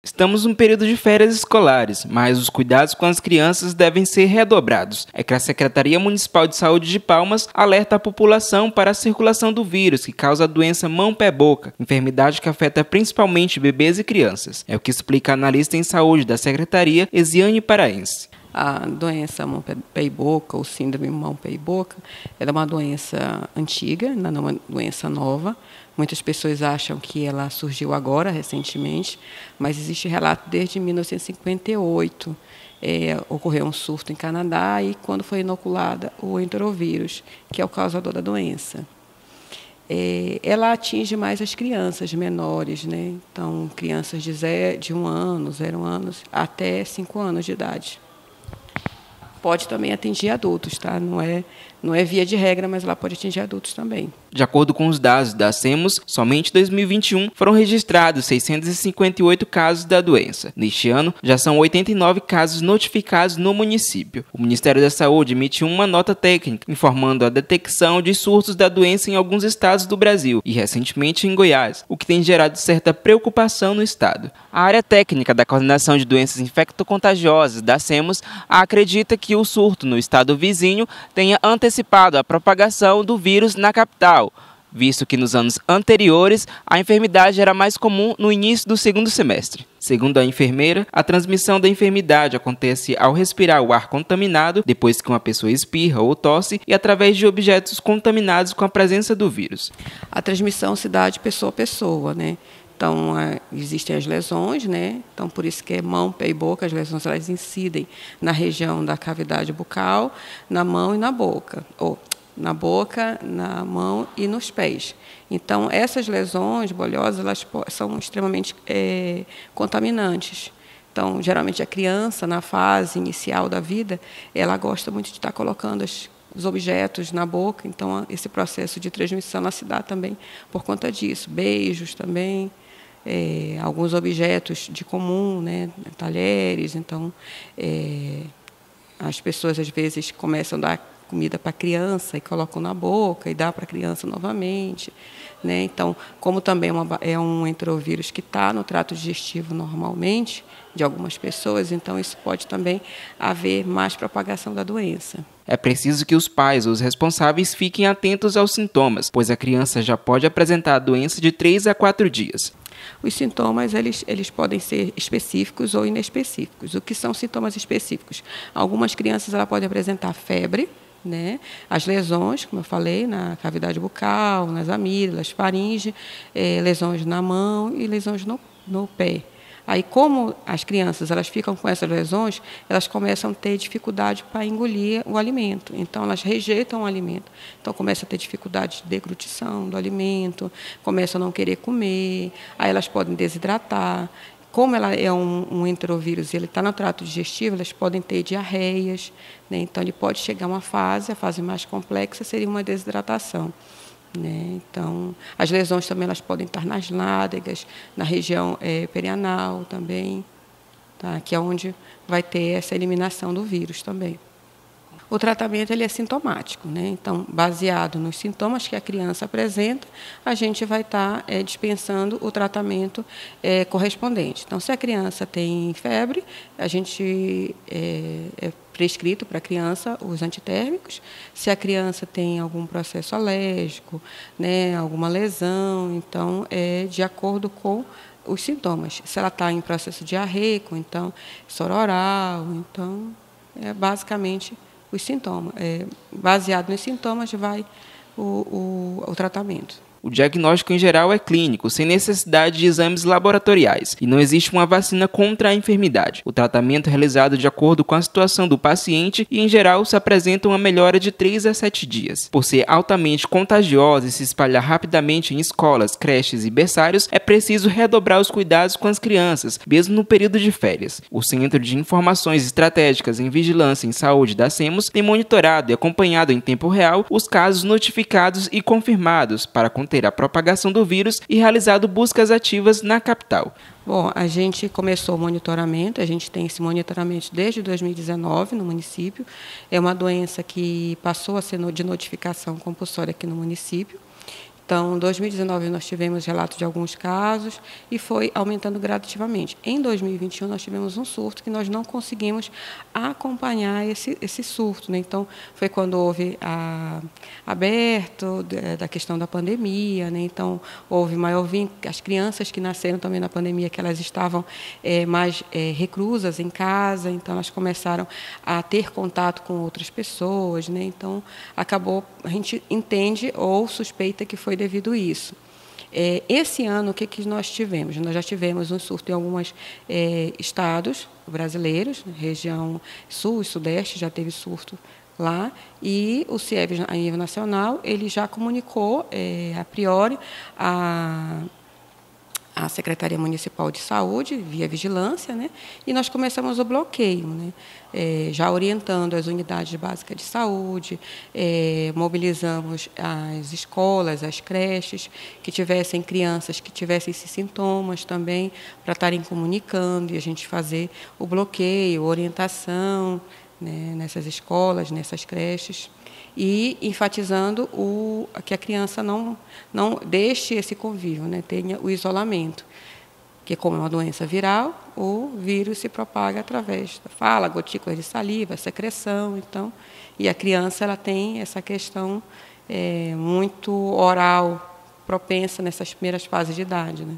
Estamos num período de férias escolares, mas os cuidados com as crianças devem ser redobrados. É que a Secretaria Municipal de Saúde de Palmas alerta a população para a circulação do vírus que causa a doença mão-pé-boca, enfermidade que afeta principalmente bebês e crianças. É o que explica a analista em saúde da Secretaria, Esiane Paraense. A doença mão-pé e boca, ou síndrome mão-pé e boca, ela é uma doença antiga, não é uma doença nova. Muitas pessoas acham que ela surgiu agora, recentemente, mas existe relato desde 1958. Ocorreu um surto em Canadá e quando foi inoculada o enterovírus, que é o causador da doença. Ela atinge mais as crianças menores, né? Então, crianças de 1 ano, 0 anos, até 5 anos de idade. Pode também atingir adultos, tá? Não é via de regra, mas ela pode atingir adultos também. De acordo com os dados da SEMUS, somente em 2021 foram registrados 658 casos da doença. Neste ano, já são 89 casos notificados no município. O Ministério da Saúde emitiu uma nota técnica informando a detecção de surtos da doença em alguns estados do Brasil e recentemente em Goiás, o que tem gerado certa preocupação no estado. A área técnica da Coordenação de Doenças Infectocontagiosas da SEMUS acredita que o surto no estado vizinho tenha antecipado a propagação do vírus na capital, visto que nos anos anteriores a enfermidade era mais comum no início do segundo semestre. Segundo a enfermeira, a transmissão da enfermidade acontece ao respirar o ar contaminado, depois que uma pessoa espirra ou tosse, e através de objetos contaminados com a presença do vírus. A transmissão se dá de pessoa a pessoa, né? Então, existem as lesões, né? Então, por isso que é mão, pé e boca. As lesões elas incidem na região da cavidade bucal, na mão e na boca. Ou na boca, na mão e nos pés. Então, essas lesões bolhosas elas são extremamente contaminantes. Então, geralmente, a criança, na fase inicial da vida, ela gosta muito de estar colocando os objetos na boca. Então, esse processo de transmissão ela se dá também por conta disso. Beijos também. Alguns objetos de comum, né, talheres. Então, as pessoas, às vezes, começam a dar comida para a criança e colocam na boca e dá para a criança novamente, né? Então, como também é um enterovírus que está no trato digestivo normalmente de algumas pessoas, então isso pode também haver mais propagação da doença. É preciso que os pais ou os responsáveis fiquem atentos aos sintomas, pois a criança já pode apresentar a doença de 3 a 4 dias. Os sintomas eles podem ser específicos ou inespecíficos. O que são sintomas específicos? Algumas crianças ela podem apresentar febre, né? As lesões, como eu falei, na cavidade bucal, nas amígdalas, faringe, lesões na mão e lesões no pé. Aí, como as crianças elas ficam com essas lesões, elas começam a ter dificuldade para engolir o alimento. Então, elas rejeitam o alimento. Então, começa a ter dificuldade de deglutição do alimento, começam a não querer comer, aí elas podem desidratar. Como ela é um enterovírus e ele está no trato digestivo, elas podem ter diarreias, né? Então, ele pode chegar a uma fase, a fase mais complexa seria uma desidratação, né? Então, as lesões também elas podem estar nas nádegas, na região perianal também, tá? Que é onde vai ter essa eliminação do vírus também. O tratamento ele é sintomático, né? Então, baseado nos sintomas que a criança apresenta, a gente vai estar dispensando o tratamento correspondente. Então, se a criança tem febre, a gente é prescrito para a criança os antitérmicos. Se a criança tem algum processo alérgico, né, alguma lesão, então é de acordo com os sintomas. Se ela está em processo diarreico, então soro oral, então é basicamente os sintomas. Baseado nos sintomas vai o tratamento. O diagnóstico em geral é clínico, sem necessidade de exames laboratoriais, e não existe uma vacina contra a enfermidade. O tratamento é realizado de acordo com a situação do paciente e, em geral, se apresenta uma melhora de 3 a 7 dias. Por ser altamente contagiosa e se espalhar rapidamente em escolas, creches e berçários, é preciso redobrar os cuidados com as crianças, mesmo no período de férias. O Centro de Informações Estratégicas em Vigilância em Saúde da SEMUS tem monitorado e acompanhado em tempo real os casos notificados e confirmados para conter a propagação do vírus e realizado buscas ativas na capital. Bom, a gente começou o monitoramento, a gente tem esse monitoramento desde 2019 no município. É uma doença que passou a ser de notificação compulsória aqui no município. Então, em 2019 nós tivemos relatos de alguns casos e foi aumentando gradativamente. Em 2021 nós tivemos um surto que nós não conseguimos acompanhar esse surto, né? Então, foi quando houve aberto da questão da pandemia, né? Então, houve maior vínculo, as crianças que nasceram também na pandemia, que elas estavam mais reclusas em casa, então elas começaram a ter contato com outras pessoas, né? Então, acabou, a gente entende ou suspeita que foi devido a isso. Esse ano, o que nós tivemos? Nós já tivemos um surto em alguns estados brasileiros, região sul e sudeste, já teve surto lá, e o CIEB, a nível nacional, ele já comunicou, a priori, a Secretaria Municipal de Saúde, via vigilância, né? E nós começamos o bloqueio, né? Já orientando as unidades básicas de saúde, mobilizamos as escolas, as creches, que tivessem crianças que tivessem esses sintomas também, para estarem comunicando e a gente fazer o bloqueio, orientação, né, nessas escolas, nessas creches, e enfatizando que a criança não deixe esse convívio, né, tenha o isolamento, que como é uma doença viral, o vírus se propaga através da fala, gotículas de saliva, secreção, então, e a criança ela tem essa questão muito oral propensa nessas primeiras fases de idade, né?